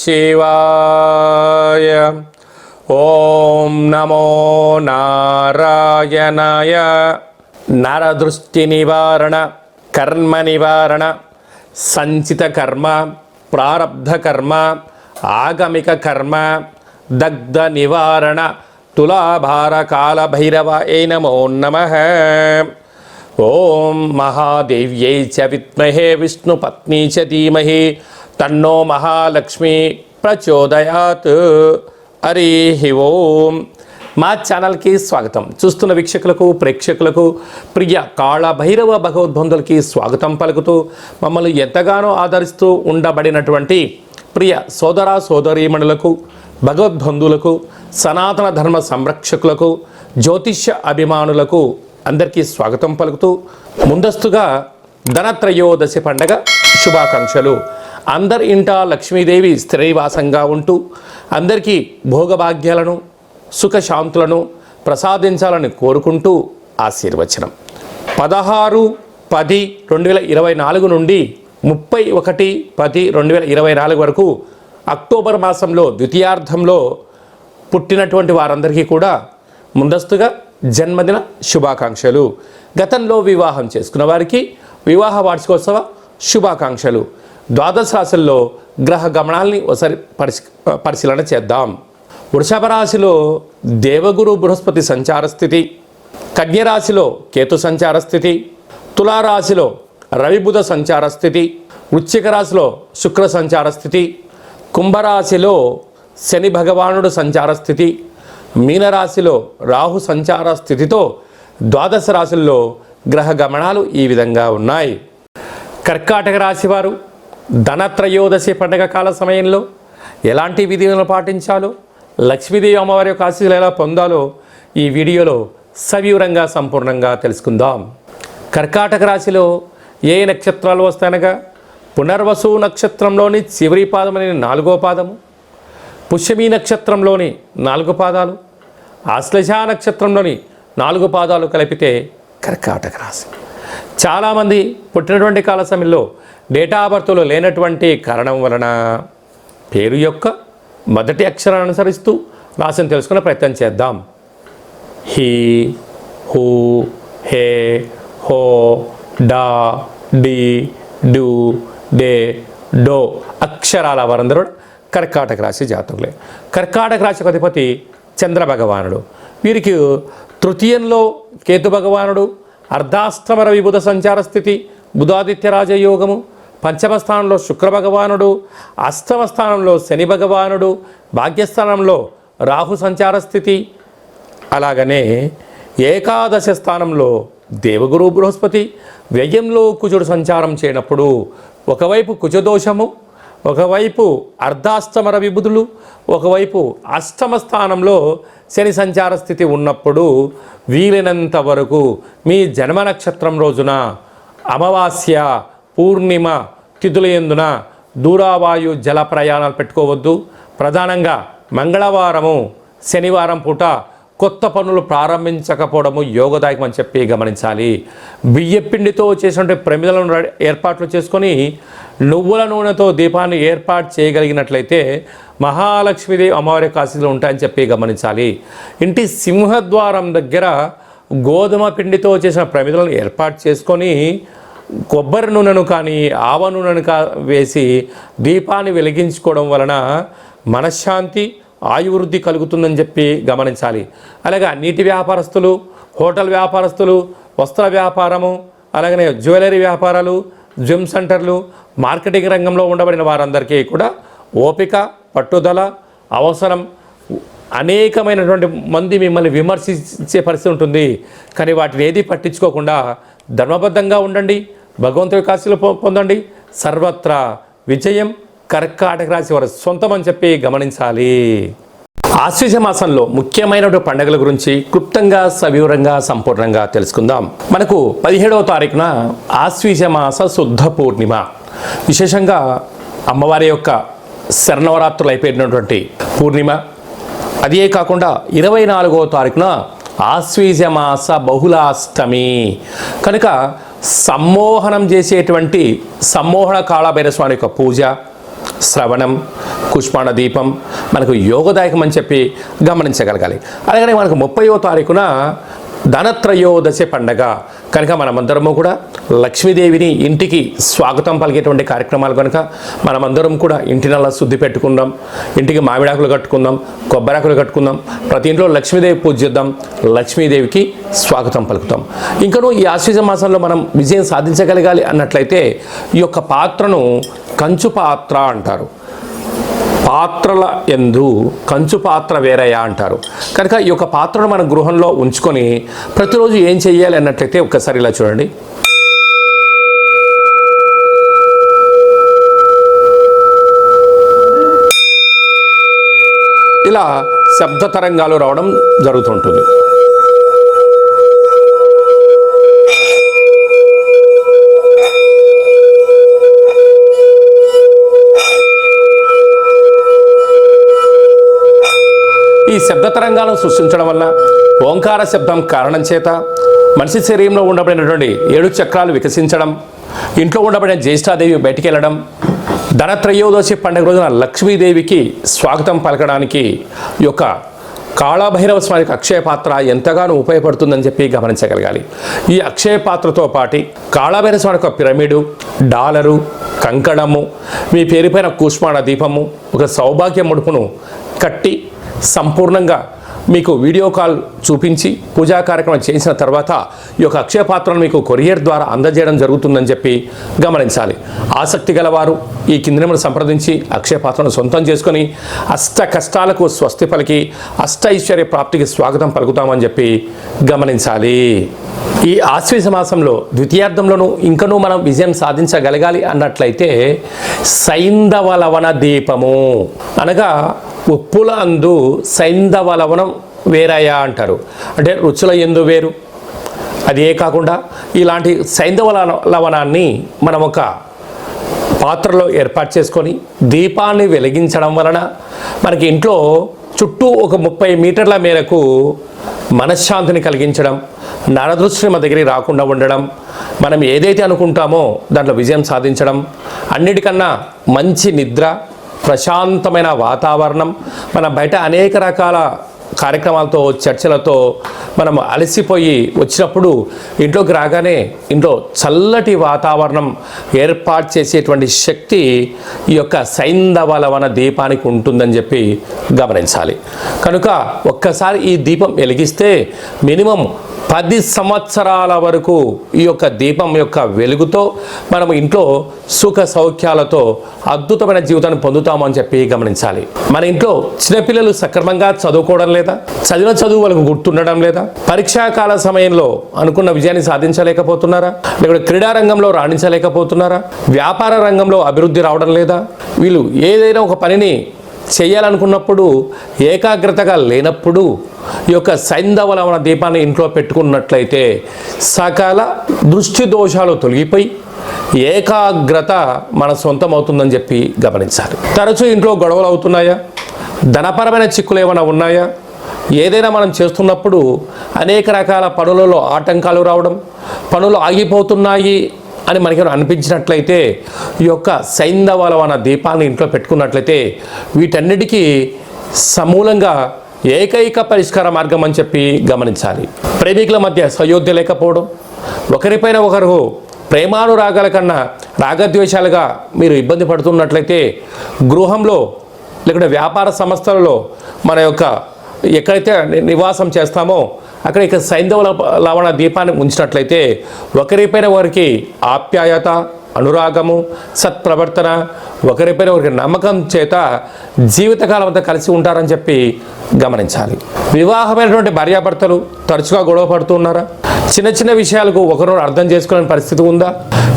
శివాయ. ఓం నమో నారాయణాయ. నరదృష్టి నివారణ, కర్మ నివారణ, సంచిత కర్మ, ప్రారబ్ధ కర్మ, ఆగమిక కర్మ, దగ్ధ నివారణ, తులాభార కాల భైరవాయ నమో నమః. ఓం మహాదేవ్యై చ విద్మహే విష్ణుపత్నీ చ ధీమహి తన్నో మహాలక్ష్మి ప్రచోదయాత్. హరి ఓం. మా ఛానల్కి స్వాగతం. చూస్తున్న వీక్షకులకు, ప్రేక్షకులకు, ప్రియ కాళభైరవ భగవద్బంధులకి స్వాగతం పలుకుతూ మమ్మల్ని ఎంతగానో ఆదరిస్తూ ఉండబడినటువంటి ప్రియ సోదర సోదరీమణులకు, భగవద్బంధువులకు, సనాతన ధర్మ సంరక్షకులకు, జ్యోతిష్య అభిమానులకు అందరికీ స్వాగతం పలుకుతూ ముందస్తుగా ధనత్రయోదశి పండగ శుభాకాంక్షలు. అందరి ఇంట లక్ష్మీదేవి స్థిరనివాసంగా ఉంటూ అందరికీ భోగభాగ్యాలను, సుఖశాంతులను ప్రసాదించాలని కోరుకుంటూ ఆశీర్వచనం. 16/10/2024 నుండి 31/10/2024 వరకు అక్టోబర్ మాసంలో ద్వితీయార్థంలో పుట్టినటువంటి వారందరికీ కూడా ముందస్తుగా జన్మదిన శుభాకాంక్షలు. గతంలో వివాహం చేసుకున్న వారికి వివాహ వార్షికోత్సవ శుభాకాంక్షలు. ద్వాదశ రాశుల్లో గ్రహ గమనాల్ని ఒకసారి పరిశీలన చేద్దాం. వృషభ రాశిలో దేవగురు బృహస్పతి సంచార స్థితి, కన్యరాశిలో కేతు సంచార స్థితి, తులారాశిలో రవిబుధ సంచార స్థితి, వృశ్చిక రాశిలో శుక్ర సంచార స్థితి, కుంభరాశిలో శని భగవానుడు సంచార స్థితి, మీనరాశిలో రాహు సంచార స్థితితో ద్వాదశ రాశుల్లో గ్రహ గమనాలు ఈ విధంగా ఉన్నాయి. కర్కాటక రాశి వారు ధనత్రయోదశి పండగ కాల సమయంలో ఎలాంటి విధులను పాటించాలో, లక్ష్మీదేవి అమ్మవారి యొక్క ఆశీస్సులు ఎలా పొందాలో ఈ వీడియోలో సవివరంగా సంపూర్ణంగా తెలుసుకుందాం. కర్కాటక రాశిలో ఏ నక్షత్రాలు వస్తాయనగా పునర్వసు నక్షత్రంలోని చివరి పాదమని 4వ పాదము, పుష్యమీ నక్షత్రంలోని 4 పాదాలు, ఆశ్లేష నక్షత్రంలోని 4 పాదాలు కలిపితే కర్కాటక రాశి. చాలామంది పుట్టినటువంటి కాల సమయంలో డేటా ఆఫ్ బర్త్లో లేనటువంటి కారణం వలన పేరు యొక్క మొదటి అక్షరాన్ని అనుసరిస్తూ రాశిని తెలుసుకునే ప్రయత్నం చేద్దాం. హీ, హూ, హే, హో, డా, డి, డు, డే, డో అక్షరాల వారందరూ కర్కాటక రాశి జాతకులే. కర్కాటక రాశికి అధిపతి చంద్ర భగవానుడు. వీరికి తృతీయంలో కేతు భగవానుడు, అర్ధాష్టమ రవిబుధ సంచార స్థితి, బుధాదిత్య రాజయోగము, పంచమ స్థానంలో శుక్ర భగవానుడు, అష్టమ స్థానంలో శని భగవానుడు, భాగ్యస్థానంలో రాహు సంచార స్థితి, అలాగనే ఏకాదశ స్థానంలో దేవగురు బృహస్పతి, వ్యయంలో కుజుడు సంచారం చేయనప్పుడు ఒకవైపు కుజదోషము, ఒకవైపు అర్ధాష్టమ రవిబుధులు, ఒకవైపు అష్టమ స్థానంలో శని సంచార స్థితి ఉన్నప్పుడు వీలైనంత వరకు మీ జన్మ నక్షత్రం రోజున అమావాస్య, పూర్ణిమ తిథుల యందున దూరావాయు జల ప్రయాణాలు పెట్టుకోవద్దు. ప్రధానంగా మంగళవారము, శనివారం పూట కొత్త పనులు ప్రారంభించకపోవడము యోగదాయకం అని చెప్పి గమనించాలి. బియ్యపిండితో చేసినటువంటి ప్రమిదలను ఏర్పాట్లు చేసుకొని నువ్వుల నూనెతో దీపాన్ని ఏర్పాటు చేయగలిగినట్లయితే మహాలక్ష్మీదేవి అమ్మవారి ఆశీస్సులు ఉంటాయని చెప్పి గమనించాలి. ఇంటి సింహద్వారం దగ్గర గోధుమ పిండితో చేసిన ప్రమిదలను ఏర్పాటు చేసుకొని కొబ్బరి నూనెను కానీ ఆవ నూనెను వేసి దీపాన్ని వెలిగించుకోవడం వలన మనశ్శాంతి, ఆయువృద్ధి కలుగుతుందని చెప్పి గమనించాలి. అలాగే నీటి వ్యాపారస్తులు, హోటల్ వ్యాపారస్తులు, వస్త్ర వ్యాపారము, అలాగనే జ్యువెలరీ వ్యాపారాలు, జిమ్ సెంటర్లు, మార్కెటింగ్ రంగంలో ఉండబడిన వారందరికీ కూడా ఓపిక, పట్టుదల అవసరం. అనేకమైనటువంటి మంది మిమ్మల్ని విమర్శించే పరిస్థితి ఉంటుంది, కానీ వాటిని ఏది పట్టించుకోకుండా ధర్మబద్ధంగా ఉండండి, భగవంతుడి ఆశీస్సులు పొందండి. సర్వత్రా విజయం కర్కాటక రాశి వారి సొంతం అని చెప్పి గమనించాలి. ఆశ్వీజ మాసంలో ముఖ్యమైనటువంటి పండుగల గురించి క్లుప్తంగా, సవివరంగా, సంపూర్ణంగా తెలుసుకుందాం. మనకు 17వ తారీఖున ఆశ్వీజ మాస శుద్ధ పూర్ణిమ. విశేషంగా అమ్మవారి యొక్క శరణవరాత్రులు అయిపోయినటువంటి పూర్ణిమ. అదే కాకుండా 24వ తారీఖున ఆశ్వీజ మాస బహుళాష్టమి కనుక సమ్మోహనం చేసేటువంటి సమ్మోహన కాళభైరవ స్వామి యొక్క పూజ, శ్రవణం, కుష్మాండ దీపం మనకు యోగదాయకం అని చెప్పి గమనించగలగాలి. అలాగే మనకు 30వ తారీఖున ధనత్రయోదశి పండగ కనుక మనమందరము కూడా లక్ష్మీదేవిని ఇంటికి స్వాగతం పలికేటువంటి కార్యక్రమాలు కనుక మనమందరం కూడా ఇంటినల్లా శుద్ధి పెట్టుకుందాం, ఇంటికి మామిడాకులు కట్టుకుందాం, కొబ్బరాకులు కట్టుకుందాం, ప్రతి ఇంట్లో లక్ష్మీదేవి పూజ చేద్దాం, లక్ష్మీదేవికి స్వాగతం పలుకుతాం. ఇంకనూ ఈ ఆశ్వీజ మాసంలో మనం విజయం సాధించగలగాలి అన్నట్లయితే ఈ యొక్క పాత్రను కంచు పాత్ర అంటారు. పాత్రల యందు కంచు పాత్ర వేరయ్యా అంటారు. కనుక ఈ యొక్క పాత్రను మన గృహంలో ఉంచుకొని ప్రతిరోజు ఏం చెయ్యాలి అన్నట్లయితే ఒక్కసారి ఇలా చూడండి. ఇలా శబ్ద తరంగాలు రావడం జరుగుతుంటుంది. ఈ శబ్ద తరంగాలను సృష్టించడం వల్ల ఓంకార శబ్దం కారణం చేత మనిషి శరీరంలో ఉండబడినటువంటి 7 చక్రాలు వికసించడం, ఇంట్లో ఉండబడిన జ్యేష్ఠాదేవి బయటికి వెళ్ళడం, ధనత్రయోదశి పండుగ రోజున లక్ష్మీదేవికి స్వాగతం పలకడానికి ఈ యొక్క కాళభైరవ స్వామికి అక్షయ పాత్ర ఎంతగానో ఉపయోగపడుతుందని చెప్పి గమనించగలగాలి. ఈ అక్షయ పాత్రతో పాటు కాళభైరవ స్వామి యొక్క పిరమిడు, డాలరు, కంకణము, మీ పేరుపైన కూష్మాండ దీపము, ఒక సౌభాగ్య ముడుపును కట్టి సంపూర్ణంగా మీకు వీడియో కాల్ చూపించి పూజా కార్యక్రమం చేసిన తర్వాత ఈ యొక్క అక్షయ పాత్రను మీకు కొరియర్ ద్వారా అందజేయడం జరుగుతుందని చెప్పి గమనించాలి. ఆసక్తి గలవారు ఈ కింది నెంబర్ను సంప్రదించి అక్షయ పాత్రను సొంతం చేసుకొని అష్ట కష్టాలకు స్వస్తి పలికి అష్ట ఐశ్వర్య ప్రాప్తికి స్వాగతం పలుకుతామని చెప్పి గమనించాలి. ఈ ఆశ్వీజ మాసంలో ద్వితీయార్థంలోనూ ఇంకనూ మనం విజయం సాధించగలగాలి అన్నట్లయితే సైంధవ లవణ దీపము అనగా ఉప్పుల అందు సైంధవ లవణం వేరయ్యా అంటారు. అంటే రుచుల ఎందు వేరు. అదే కాకుండా ఇలాంటి సైంధవ లవణాన్ని మనం ఒక పాత్రలో ఏర్పాటు చేసుకొని దీపాన్ని వెలిగించడం వలన మనకి ఇంట్లో చుట్టూ ఒక 30 మీటర్ల మేరకు మనశ్శాంతిని కలిగించడం, నరదృష్టి మన దగ్గరికి రాకుండా ఉండడం, మనం ఏదైతే అనుకుంటామో దాంట్లో విజయం సాధించడం, అన్నిటికన్నా మంచి నిద్ర, ప్రశాంతమైన వాతావరణం, మన బయట అనేక రకాల కార్యక్రమాలతో చర్చలతో మనం అలసిపోయి వచ్చినప్పుడు ఇంట్లోకి రాగానే ఇంట్లో చల్లటి వాతావరణం ఏర్పాటు చేసేటువంటి శక్తి ఈ యొక్క సైంధవ లవణ దీపానికి ఉంటుందని చెప్పి గమనించాలి. కనుక ఒక్కసారి ఈ దీపం వెలిగిస్తే మినిమం 10 సంవత్సరాల వరకు ఈ యొక్క దీపం యొక్క వెలుగుతో మనం ఇంట్లో సుఖ సౌఖ్యాలతో అద్భుతమైన జీవితాన్ని పొందుతామని చెప్పి గమనించాలి. మన ఇంట్లో చిన్నపిల్లలు సక్రమంగా చదువుకోవడం లేదా, చదివిన చదువు వాళ్ళకు గుర్తుండడం లేదా, పరీక్షాకాల సమయంలో అనుకున్న విజయాన్ని సాధించలేకపోతున్నారా, లేకపోతే క్రీడారంగంలో రాణించలేకపోతున్నారా, వ్యాపార రంగంలో అభివృద్ధి రావడం లేదా, వీళ్ళు ఏదైనా ఒక పనిని చేయాలనుకున్నప్పుడు ఏకాగ్రతగా లేనప్పుడు ఈ యొక్క సైంధవ లవణ దీపాన్ని ఇంట్లో పెట్టుకున్నట్లయితే సకల దృష్టి దోషాలు తొలగిపోయి ఏకాగ్రత మన సొంతం అవుతుందని చెప్పి గమనించాలి. తరచూ ఇంట్లో గొడవలు అవుతున్నాయా, ధనపరమైన చిక్కులు ఏమైనా ఉన్నాయా, ఏదైనా మనం చేస్తున్నప్పుడు అనేక రకాల పనులలో ఆటంకాలు రావడం, పనులు ఆగిపోతున్నాయి అని మనకి అనిపించినట్లయితే ఈ యొక్క సైంధవ లవణ దీపాన్ని ఇంట్లో పెట్టుకున్నట్లయితే వీటన్నిటికీ సమూలంగా ఏకైక పరిష్కార మార్గం అని చెప్పి గమనించాలి. ప్రేమికుల మధ్య సయోధ్య లేకపోవడం, ఒకరిపైన ఒకరు ప్రేమానురాగాల కన్నా రాగద్వేషాలుగా మీరు ఇబ్బంది పడుతున్నట్లయితే గృహంలో లేకుంటే వ్యాపార సంస్థలలో మన యొక్క ఎక్కడైతే నివాసం చేస్తామో అక్కడ ఇక సైంధవ లవణ దీపాన్ని ఉంచినట్లయితే ఒకరిపైన వారికి ఆప్యాయత, అనురాగము, సత్ప్రవర్తన, ఒకరిపైన ఒకరికి నమ్మకం చేత జీవితకాలం అంతా కలిసి ఉంటారని చెప్పి గమనించాలి. వివాహమైనటువంటి భార్యాభర్తలు తరచుగా గొడవ పడుతున్నారా? చిన్న చిన్న విషయాలకు ఒకరు అర్థం చేసుకోలేని పరిస్థితి ఉందా?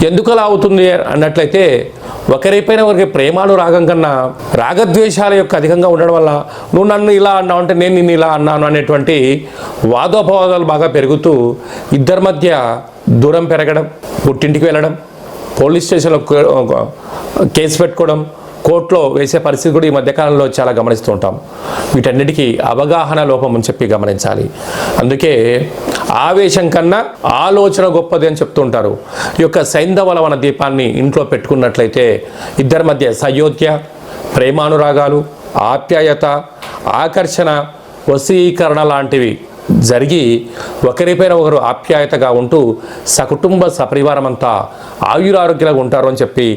ఎందుకు అలా అవుతుంది అన్నట్లయితే ఒకరిపైన ఒకరికి ప్రేమానురాగం కన్నా రాగద్వేషాల యొక్క అధికంగా ఉండడం వల్ల నువ్వు నన్ను ఇలా అన్నావు అంటే నేను నిన్ను ఇలా అన్నాను అనేటువంటి వాదోపవాదాలు బాగా పెరుగుతూ ఇద్దరి మధ్య దూరం పెరగడం, పుట్టింటికి వెళ్ళడం, పోలీస్ స్టేషన్లో కేసు పెట్టుకోవడం, కోర్టులో వేసే పరిస్థితి కూడా ఈ మధ్యకాలంలో చాలా గమనిస్తూ ఉంటాం. వీటన్నిటికీ అవగాహన లోపం అని చెప్పి గమనించాలి. అందుకే ఆవేశం కన్నా ఆలోచన గొప్పది అని చెప్తుంటారు. ఈ యొక్క సైంధవ లవణ దీపాన్ని ఇంట్లో పెట్టుకున్నట్లయితే ఇద్దరి మధ్య సయోధ్య, ప్రేమానురాగాలు, ఆప్యాయత, ఆకర్షణ, వశీకరణ లాంటివి జరిగి ఒకరిపైన ఒకరు ఆప్యాయతగా ఉంటూ సకుటుంబ సపరివారం అంతా ఆయురారోగ్యాలుగా ఉంటారు అని చెప్పి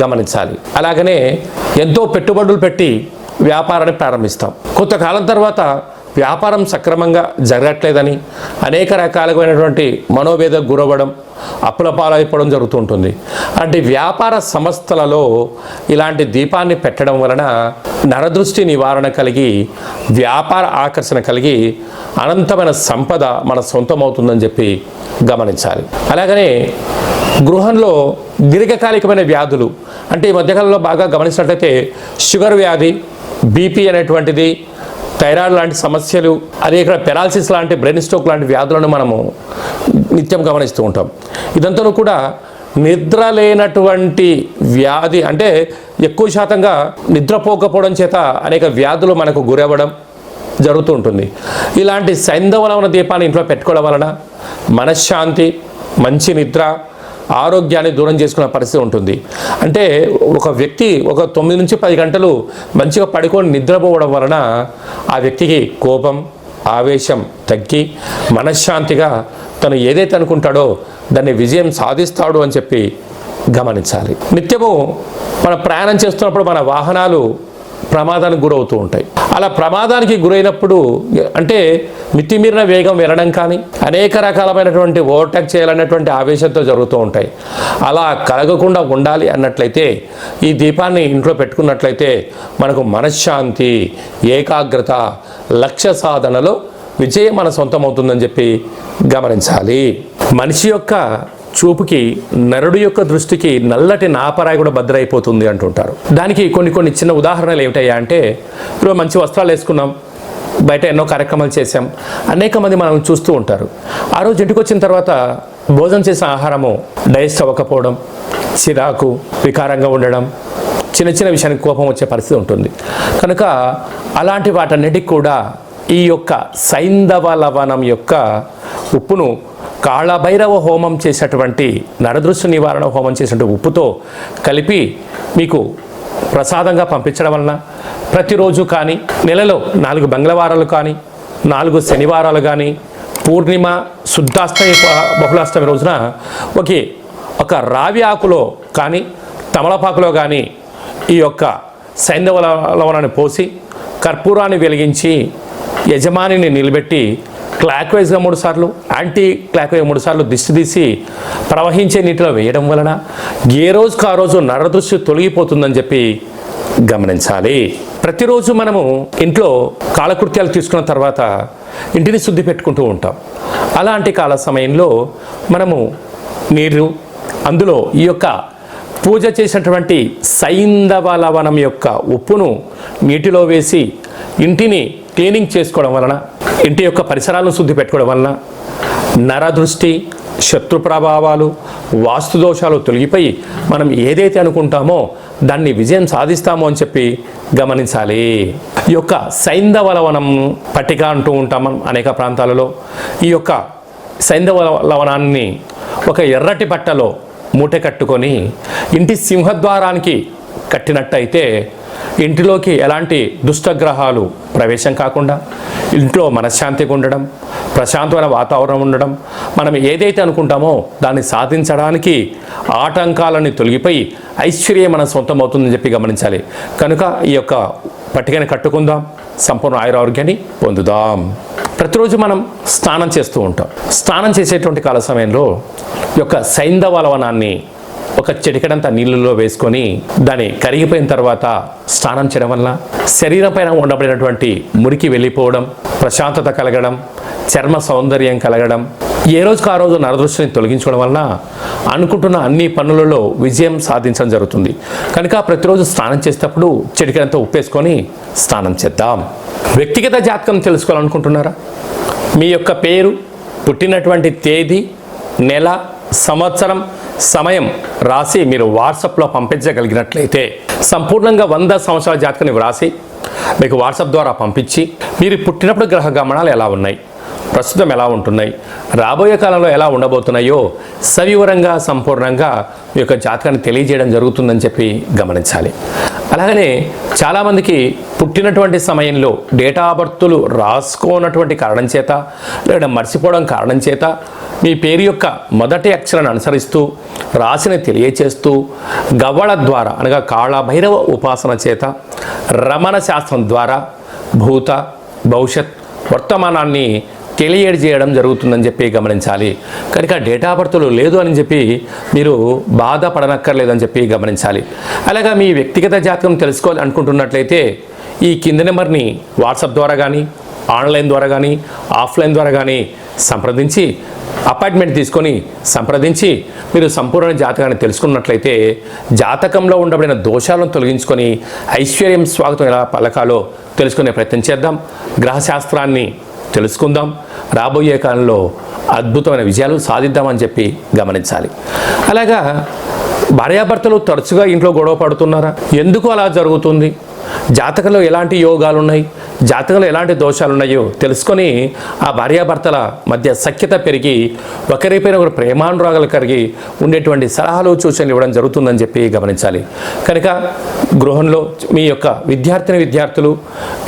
గమనించాలి. అలాగనే ఎంతో పెట్టుబడులు పెట్టి వ్యాపారాన్ని ప్రారంభిస్తాం. కొంతకాలం తర్వాత వ్యాపారం సక్రమంగా జరగట్లేదని అనేక రకాలైనటువంటి మనోవేదకు గురవ్వడం, అప్పుల పాలైపోవడం జరుగుతుంటుంది. అంటే వ్యాపార సంస్థలలో ఇలాంటి దీపాన్ని పెట్టడం వలన నరదృష్టి నివారణ కలిగి, వ్యాపార ఆకర్షణ కలిగి అనంతమైన సంపద మన సొంతమవుతుందని చెప్పి గమనించాలి. అలాగనే గృహంలో దీర్ఘకాలికమైన వ్యాధులు, అంటే ఈ మధ్యకాలంలో బాగా గమనించినట్లయితే షుగర్ వ్యాధి, బీపీ అనేటువంటిది, థైరాయిడ్ లాంటి సమస్యలు, అదే ఇక్కడ పెరాలసిస్ లాంటి, బ్రెయిన్ స్ట్రోక్ లాంటి వ్యాధులను మనము నిత్యం గమనిస్తూ ఉంటాం. ఇదంతా కూడా నిద్ర లేనటువంటి వ్యాధి, అంటే ఎక్కువ శాతంగా నిద్రపోకపోవడం చేత అనేక వ్యాధులు మనకు గురవ్వడం జరుగుతూ ఉంటుంది. ఇలాంటి సైంధవ లవణ దీపాన్ని ఇంట్లో పెట్టుకోవడం వలన మనశ్శాంతి, మంచి నిద్ర, ఆరోగ్యాన్ని దూరం చేసుకునే పరిస్థితి ఉంటుంది. అంటే ఒక వ్యక్తి ఒక 9 నుంచి 10 గంటలు మంచిగా పడుకొని నిద్రపోవడం వలన ఆ వ్యక్తికి కోపం, ఆవేశం తగ్గి మనశ్శాంతిగా తను ఏదైతే అనుకుంటాడో దాన్ని విజయం సాధిస్తాడు అని చెప్పి గమనించాలి. నిత్యము మన ప్రయాణం చేస్తున్నప్పుడు మన వాహనాలు ప్రమాదానికి గురవుతూ ఉంటాయి. అలా ప్రమాదానికి గురైనప్పుడు అంటే మితిమీరిన వేగం వెళ్ళడం కానీ, అనేక రకాలమైనటువంటి ఓవర్టేక్ చేయాలనేటువంటి ఆవేశంతో జరుగుతూ ఉంటాయి. అలా కలగకుండా ఉండాలి అన్నట్లయితే ఈ దీపాన్ని ఇంట్లో పెట్టుకున్నట్లయితే మనకు మనశ్శాంతి, ఏకాగ్రత, లక్ష్య సాధనలో విజయం మన సొంతమవుతుందని చెప్పి గమనించాలి. మనిషి యొక్క చూపుకి, నరుడు యొక్క దృష్టికి నల్లటి నాపరాయి కూడా భద్రైపోతుంది అంటుంటారు. దానికి కొన్ని చిన్న ఉదాహరణలు ఏమిటయ్యా అంటే, ఇప్పుడు మంచి వస్త్రాలు వేసుకున్నాం, బయట ఎన్నో కార్యక్రమాలు చేసాం, అనేక మంది మనం చూస్తూ ఉంటారు. ఆ రోజు ఇంటికి వచ్చిన తర్వాత భోజనం చేసిన ఆహారము డైజెస్ట్ అవ్వకపోవడం, చిరాకు, వికారంగా ఉండడం, చిన్న విషయానికి కోపం వచ్చే పరిస్థితి ఉంటుంది. కనుక అలాంటి వాటన్నిటికి కూడా ఈ యొక్క సైంధవ లవణం యొక్క ఉప్పును కాళభైరవ హోమం చేసేటువంటి, నరదృష్టి నివారణ హోమం చేసినటువంటి ఉప్పుతో కలిపి మీకు ప్రసాదంగా పంపించడం వలన ప్రతిరోజు కానీ, నెలలో 4 మంగళవారాలు కానీ, 4 శనివారాలు కానీ, పూర్ణిమ, శుద్ధాష్టమి, బహుళాష్టమి రోజున ఒక రావి ఆకులో కానీ, తమలపాకులో కానీ ఈ యొక్క సైంధవ లవణాన్ని పోసి కర్పూరాన్ని వెలిగించి యజమానిని నిలబెట్టి క్లాక్ వైజ్గా 3 సార్లు, యాంటీ క్లాక్ వైజ్ 3 సార్లు దిష్టి తీసి ప్రవహించే నీటిలో వేయడం వలన ఏ రోజుకు ఆ రోజు నరదృష్టి తొలగిపోతుందని చెప్పి గమనించాలి. ప్రతిరోజు మనము ఇంట్లో కాలకృత్యాలు తీసుకున్న తర్వాత ఇంటిని శుద్ధి పెట్టుకుంటూ ఉంటాం. అలాంటి కాల సమయంలో మనము నీరు, అందులో ఈ యొక్క పూజ చేసినటువంటి సైంధవ లవణం యొక్క ఉప్పును నీటిలో వేసి ఇంటిని క్లీనింగ్ చేసుకోవడం వలన, ఇంటి యొక్క పరిసరాలను శుద్ధి పెట్టుకోవడం వలన నరదృష్టి, శత్రు ప్రభావాలు, వాస్తు దోషాలు తొలగిపోయి మనం ఏదైతే అనుకుంటామో దాన్ని విజయం సాధిస్తామో అని చెప్పి గమనించాలి. ఈ యొక్క సైంధవ లవణం పట్టిక అంటూ ఉంటాం అనేక ప్రాంతాలలో. ఈ యొక్క సైంధవ లవణాన్ని ఒక ఎర్రటి బట్టలో మూట కట్టుకొని ఇంటి సింహద్వారానికి కట్టినట్టయితే ఇంటిలోకి ఎలాంటి దుష్టగ్రహాలు ప్రవేశం కాకుండా ఇంట్లో మనశ్శాంతిగా ఉండడం, ప్రశాంతమైన వాతావరణం ఉండడం, మనం ఏదైతే అనుకుంటామో దాన్ని సాధించడానికి ఆటంకాలని తొలగిపోయి ఐశ్వర్యం మన సొంతమవుతుందని చెప్పి గమనించాలి. కనుక ఈ యొక్క పట్టికని కట్టుకుందాం, సంపూర్ణ ఆయురారోగ్యాన్ని పొందుదాం. ప్రతిరోజు మనం స్నానం చేస్తూ ఉంటాం. స్నానం చేసేటువంటి కాల సమయంలో ఈ యొక్క సైంధవ లవణాన్ని ఒక చిటికెడంత నీళ్ళలో వేసుకొని దాన్ని కరిగిపోయిన తర్వాత స్నానం చేయడం వల్ల శరీరం పైన ఉండబడినటువంటి మురికి వెళ్ళిపోవడం, ప్రశాంతత కలగడం, చర్మ సౌందర్యం కలగడం, ఏ రోజుకు ఆ రోజు నరదృష్టిని తొలగించడం వలన అనుకుంటున్న అన్ని పనులలో విజయం సాధించడం జరుగుతుంది. కనుక ప్రతిరోజు స్నానం చేసేటప్పుడు చిటికెడంత ఉప్పేసుకొని స్నానం చేద్దాం. వ్యక్తిగత జాతకం తెలుసుకోవాలనుకుంటున్నారా? మీ యొక్క పేరు, పుట్టినటువంటి తేదీ, నెల, సంవత్సరం, సమయం రాసి మీరు వాట్సాప్లో పంపించగలిగినట్లయితే సంపూర్ణంగా 100 సంవత్సరాల జాతకాన్ని వ్రాసి మీకు వాట్సాప్ ద్వారా పంపించి మీరు పుట్టినప్పుడు గ్రహ గమనాలు ఎలా ఉన్నాయి, ప్రస్తుతం ఎలా ఉంటున్నాయి, రాబోయే కాలంలో ఎలా ఉండబోతున్నాయో సవివరంగా సంపూర్ణంగా మీ యొక్క జాతకాన్ని తెలియజేయడం జరుగుతుందని చెప్పి గమనించాలి. అలాగనే చాలామందికి పుట్టినటువంటి సమయంలో డేటా ఆఫ్ బర్త్లు రాసుకోనటువంటి కారణం చేత లేదా మర్చిపోవడం కారణం చేత మీ పేరు యొక్క మొదటి అక్షరాన్ని అనుసరిస్తూ రాశిని తెలియచేస్తూ గవ్వళ ద్వారా అనగా కాళభైరవ ఉపాసన చేత రమణ శాస్త్రం ద్వారా భూత భవిష్యత్ వర్తమానాన్ని తెలియజేయడం జరుగుతుందని చెప్పి గమనించాలి. కనుక డేటా ఆఫ్ బర్త్లు లేదు అని చెప్పి మీరు బాధపడనక్కర్లేదని చెప్పి గమనించాలి. అలాగా మీ వ్యక్తిగత జాతకం తెలుసుకోవాలి అనుకుంటున్నట్లయితే ఈ కింది నెంబర్ని వాట్సాప్ ద్వారా కానీ ఆన్లైన్ ద్వారా కానీ ఆఫ్లైన్ ద్వారా కానీ సంప్రదించి అపాయింట్మెంట్ తీసుకొని సంప్రదించి మీరు సంపూర్ణ జాతకాన్ని తెలుసుకున్నట్లయితే జాతకంలో ఉండబడిన దోషాలను తొలగించుకొని ఐశ్వర్యం స్వాగతం ఎలా పలకాలో తెలుసుకునే ప్రయత్నం చేద్దాం. గ్రహశాస్త్రాన్ని తెలుసుకుందాం. రాబోయే కాలంలో అద్భుతమైన విజయాలు సాధిద్దామని చెప్పి గమనించాలి. అలాగా భార్యాభర్తలు తరచుగా ఇంట్లో గొడవ పడుతున్నారా? ఎందుకు అలా జరుగుతుంది? జాతకంలో ఎలాంటి యోగాలు ఉన్నాయి, జాతకంలో ఎలాంటి దోషాలు ఉన్నాయో తెలుసుకొని ఆ భార్యాభర్తల మధ్య సఖ్యత పెరిగి ఒకరిపైన ఒకరు ప్రేమానురాగాలు కలిగి ఉండేటువంటి సలహాలు సూచనలు ఇవ్వడం జరుగుతుందని చెప్పి గమనించాలి. కనుక గృహంలో మీ యొక్క విద్యార్థులు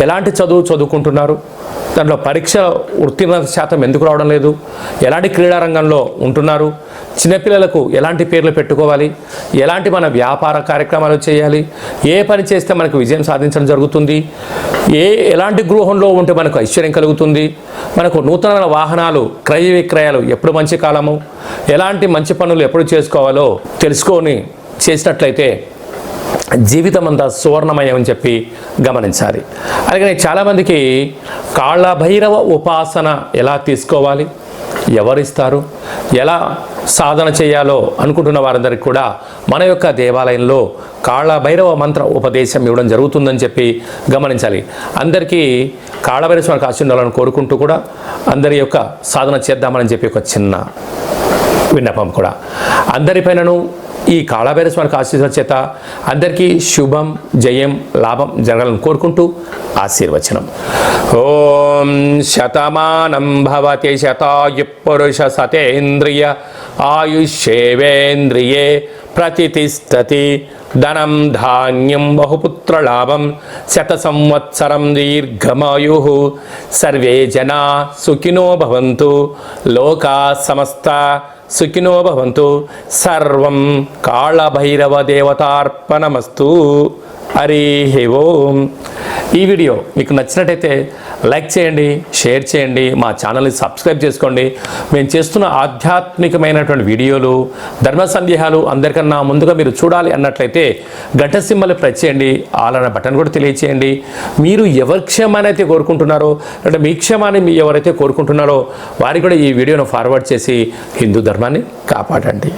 ఎలాంటి చదువుకుంటున్నారు, దాంట్లో పరీక్ష ఉత్తీర్ణత శాతం ఎందుకు రావడం లేదు, ఎలాంటి క్రీడారంగంలో ఉంటున్నారు, చిన్నపిల్లలకు ఎలాంటి పేర్లు పెట్టుకోవాలి, ఎలాంటి మన వ్యాపార కార్యక్రమాలు చేయాలి, ఏ పని చేస్తే మనకు విజయం సాధించడం జరుగుతుంది, ఎలాంటి గృహంలో ఉంటే మనకు ఐశ్వర్యం కలుగుతుంది, మనకు నూతన వాహనాలు క్రయ విక్రయాలు ఎప్పుడు మంచి కాలము, ఎలాంటి మంచి పనులు ఎప్పుడు చేసుకోవాలో తెలుసుకొని చేసినట్లయితే జీవితం అంతా సువర్ణమయం అని చెప్పి గమనించాలి. అలాగే చాలామందికి కాళభైరవ ఉపాసన ఎలా తీసుకోవాలి, ఎవరిస్తారు, ఎలా సాధన చేయాలో అనుకుంటున్న వారందరికీ కూడా మన యొక్క దేవాలయంలో కాళభైరవ మంత్ర ఉపదేశం ఇవ్వడం జరుగుతుందని చెప్పి గమనించాలి. అందరికీ కాళభైరవ స్వామికి ఆశీర్వాదాలను కోరుకుంటూ కూడా అందరి యొక్క సాధన చేద్దామని చెప్పి ఒక చిన్న విన్నపం కూడా. అందరిపైనను ఈ కాళభైరవ స్వామికి ఆశీర్వాదం చేత అందరికీ శుభం జయం లాభం జరగాలని కోరుకుంటూ ఆశీర్వచనం. ఓం శతమానం భవతి శతాయు పురుష సతేంద్రియ ఆయుష్యేవేంద్రియే ప్రతిష్టతి ధనం ధాన్యం బహుపుత్రలాభం శత సంవత్సరం దీర్ఘమాయు సర్వే జనా సుఖినో భవంతు లోకా సమస్త సుఖినో భవంతు. సర్వం కాళభైరవ దేవతార్పణమస్తు. హరి ఓం. ఈ వీడియో మీకు నచ్చినట్టయితే లైక్ చేయండి, షేర్ చేయండి, మా ఛానల్ని సబ్స్క్రైబ్ చేసుకోండి. మేము చేస్తున్న ఆధ్యాత్మికమైనటువంటి వీడియోలు ధర్మ సందేహాలు అందరికన్నా ముందుగా మీరు చూడాలి అన్నట్లయితే గంట సింబల్ ప్రెస్ చేయండి, ఆల్ అనే బటన్ కూడా తెలియచేయండి. మీరు ఎవరి క్షేమాన్ని అయితే కోరుకుంటున్నారో అంటే మీ క్షేమాన్ని మీ ఎవరైతే కోరుకుంటున్నారో వారికి కూడా ఈ వీడియోను ఫార్వర్డ్ చేసి హిందూ ధర్మాన్ని కాపాడండి.